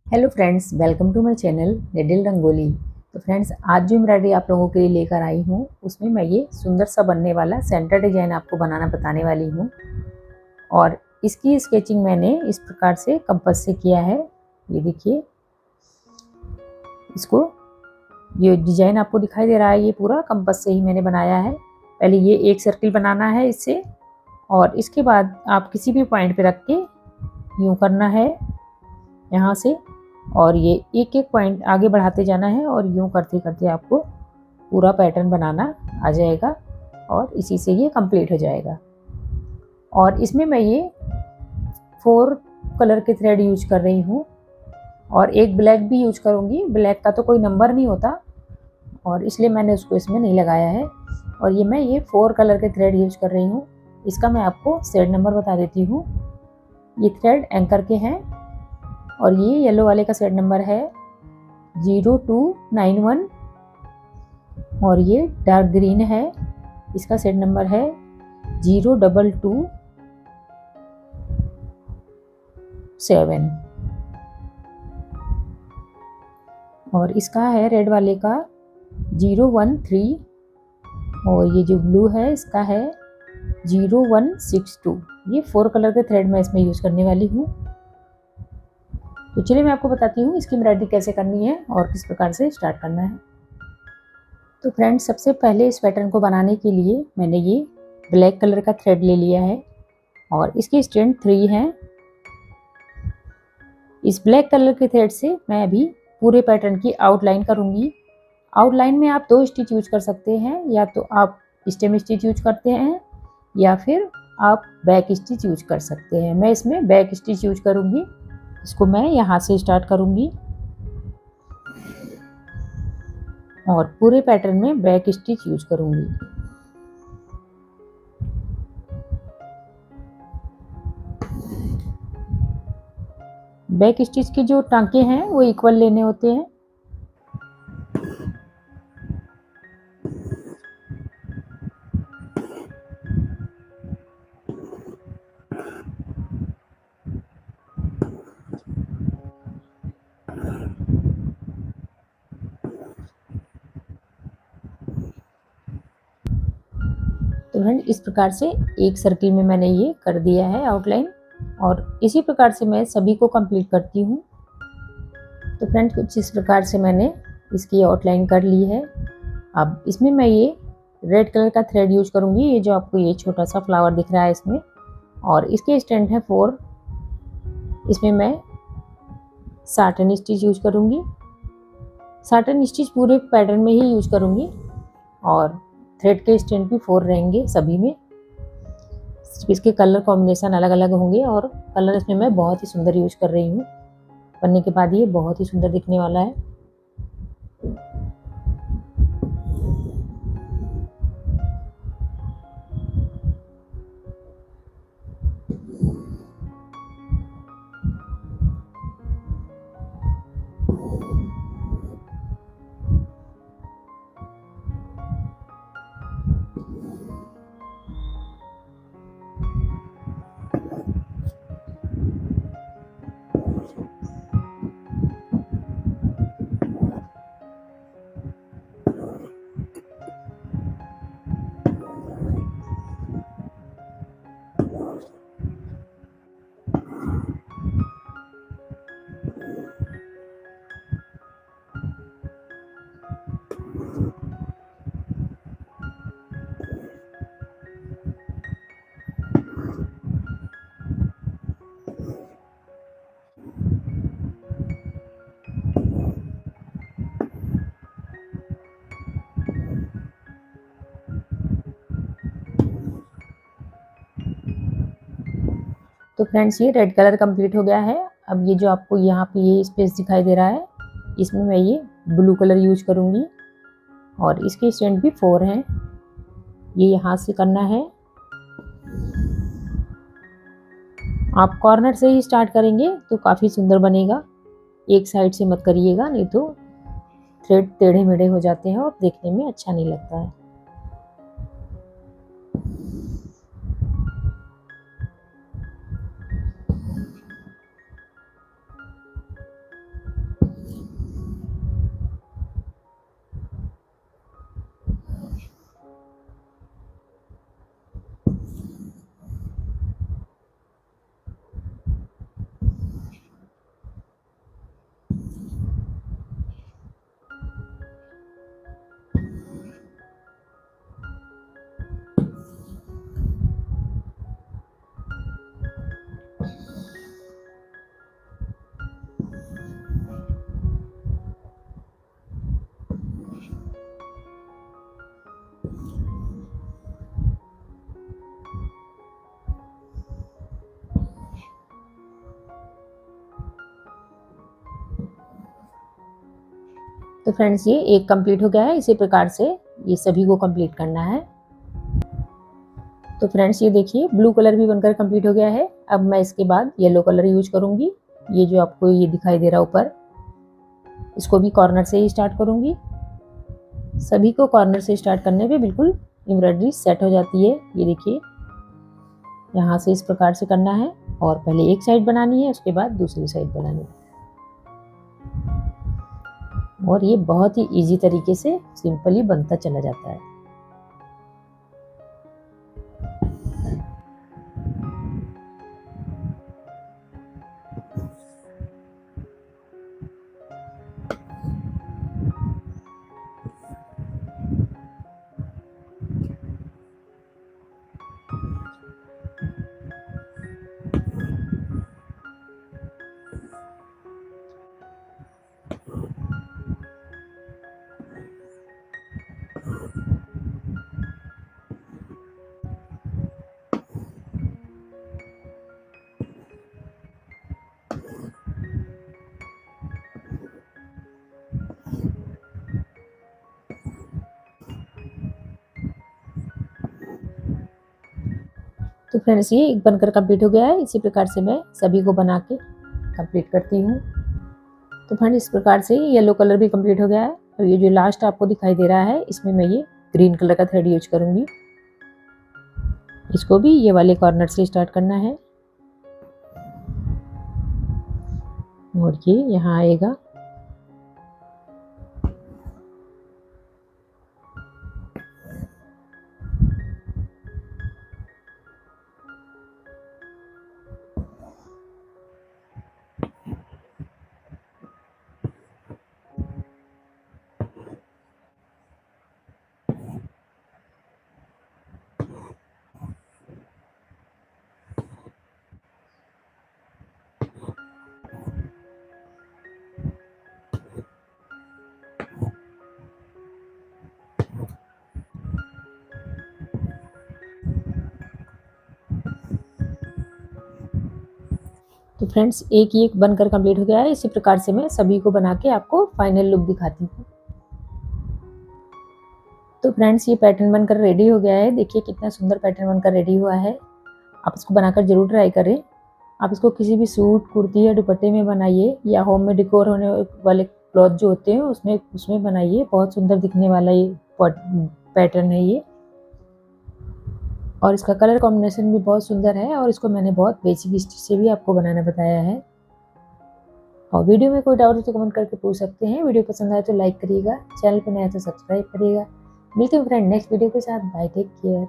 Hello friends, welcome to my channel needle rangoli. तो friends, आज जो एम्ब्रॉयडरी आप लोगों के लिए लेकर आई हूँ उसमें मैं ये सुंदर सा बनने वाला सेंटर डिजाइन आपको बनाना बताने वाली हूँ। और इसकी स्केचिंग मैंने इस प्रकार से कंपास से किया है। ये देखिए, इसको ये डिजाइन आपको दिखाई दे रहा है, ये पूरा कंपास से ही मैंने बनाया है। पहले ये एक सर्किल बनाना है इससे, और इसके बाद आप किसी भी पॉइंट पे रख के यूँ करना है यहाँ से, और ये एक एक पॉइंट आगे बढ़ाते जाना है और यूँ करते करते आपको पूरा पैटर्न बनाना आ जाएगा और इसी से ये कंप्लीट हो जाएगा। और इसमें मैं ये 4 कलर के थ्रेड यूज कर रही हूँ और एक ब्लैक भी यूज करूँगी। ब्लैक का तो कोई नंबर नहीं होता और इसलिए मैंने उसको इसमें नहीं लगाया है। और ये 4 कलर के थ्रेड यूज कर रही हूँ। इसका मैं आपको थ्रेड नंबर बता देती हूँ। ये थ्रेड एंकर के हैं और ये येलो वाले का थ्रेड नंबर है 0291 और ये डार्क ग्रीन है, इसका सेट नंबर है 0227 और इसका है रेड वाले का 013 और ये जो ब्लू है इसका है 0162। ये 4 कलर के थ्रेड मैं इसमें यूज करने वाली हूँ। तो चलिए मैं आपको बताती हूँ इसकी एम्ब्रॉयडरी कैसे करनी है और किस प्रकार से स्टार्ट करना है। तो फ्रेंड्स, सबसे पहले इस पैटर्न को बनाने के लिए मैंने ये ब्लैक कलर का थ्रेड ले लिया है और इसकी स्ट्रेंथ 3 है। इस ब्लैक कलर के थ्रेड से मैं अभी पूरे पैटर्न की आउटलाइन करूंगी। आउटलाइन में आप 2 स्टिच यूज कर सकते हैं, या तो आप स्टेम स्टिच यूज करते हैं या फिर आप बैक स्टिच यूज कर सकते हैं। मैं इसमें बैक स्टिच यूज करूंगी। इसको मैं यहाँ से स्टार्ट करूंगी और पूरे पैटर्न में बैक स्टिच यूज करूंगी। बैक स्टिच के जो टांके हैं वो इक्वल लेने होते हैं। तो फ्रेंड, इस प्रकार से एक सर्किल में मैंने ये कर दिया है आउटलाइन और इसी प्रकार से मैं सभी को कंप्लीट करती हूँ। तो फ्रेंड, कुछ इस प्रकार से मैंने इसकी आउटलाइन कर ली है। अब इसमें मैं ये रेड कलर का थ्रेड यूज करूँगी, ये जो आपको ये छोटा सा फ्लावर दिख रहा है इसमें, और इसके स्टैंड है 4। इसमें मैं साटन स्टिच यूज करूँगी। साटन स्टिच पूरे पैटर्न में ही यूज करूँगी और थ्रेड के स्टैंड भी 4 रहेंगे सभी में। इसके कलर कॉम्बिनेशन अलग अलग होंगे और कलर इसमें मैं बहुत ही सुंदर यूज कर रही हूँ। बनने के बाद ये बहुत ही सुंदर दिखने वाला है। तो फ्रेंड्स, ये रेड कलर कंप्लीट हो गया है। अब ये जो आपको यहाँ पे ये स्पेस दिखाई दे रहा है, इसमें मैं ये ब्लू कलर यूज करूँगी और इसके स्टैंड भी 4 हैं। ये यहाँ से करना है। आप कॉर्नर से ही स्टार्ट करेंगे तो काफ़ी सुंदर बनेगा। एक साइड से मत करिएगा, नहीं तो थ्रेड टेढ़े मेढ़े हो जाते हैं और देखने में अच्छा नहीं लगता है। तो फ्रेंड्स ये एक कंप्लीट हो गया है। इसी प्रकार से ये सभी को कंप्लीट करना है। तो फ्रेंड्स ये देखिए ब्लू कलर भी बनकर कंप्लीट हो गया है। अब मैं इसके बाद येलो कलर यूज करूंगी। ये जो आपको ये दिखाई दे रहा ऊपर, इसको भी कॉर्नर से ही स्टार्ट करूंगी। सभी को कॉर्नर से स्टार्ट करने पे बिल्कुल एम्ब्रॉयडरी सेट हो जाती है। ये देखिए यहाँ से इस प्रकार से करना है और पहले एक साइड बनानी है, उसके बाद दूसरी साइड बनानी है। और ये बहुत ही इजी तरीके से सिंपली बनता चला जाता है। तो फ्रेंड्स ये एक बनकर कंप्लीट हो गया है। इसी प्रकार से मैं सभी को बना के कंप्लीट करती हूँ। तो फ्रेंड्स इस प्रकार से येलो कलर भी कंप्लीट हो गया है। और ये जो लास्ट आपको दिखाई दे रहा है, इसमें मैं ये ग्रीन कलर का थ्रेड यूज करूंगी। इसको भी ये वाले कॉर्नर से स्टार्ट करना है और ये यहाँ आएगा। तो फ्रेंड्स एक ही एक बनकर कंप्लीट हो गया है। इसी प्रकार से मैं सभी को बना के आपको फाइनल लुक दिखाती हूँ। तो फ्रेंड्स ये पैटर्न बनकर रेडी हो गया है। देखिए कितना सुंदर पैटर्न बनकर रेडी हुआ है। आप इसको बनाकर जरूर ट्राई करें। आप इसको किसी भी सूट, कुर्ती या दुपट्टे में बनाइए या होम में डेकोर होने वाले क्लॉथ जो होते हैं उसमें बनाइए। बहुत सुंदर दिखने वाला ये पैटर्न है ये। और इसका कलर कॉम्बिनेशन भी बहुत सुंदर है और इसको मैंने बहुत बेसिक स्टिच से भी आपको बनाना बताया है। और वीडियो में कोई डाउट हो तो कमेंट करके पूछ सकते हैं। वीडियो पसंद आए तो लाइक करिएगा, चैनल पर नया तो सब्सक्राइब करिएगा। मिलते हैं फ्रेंड नेक्स्ट वीडियो के साथ। Bye, take care.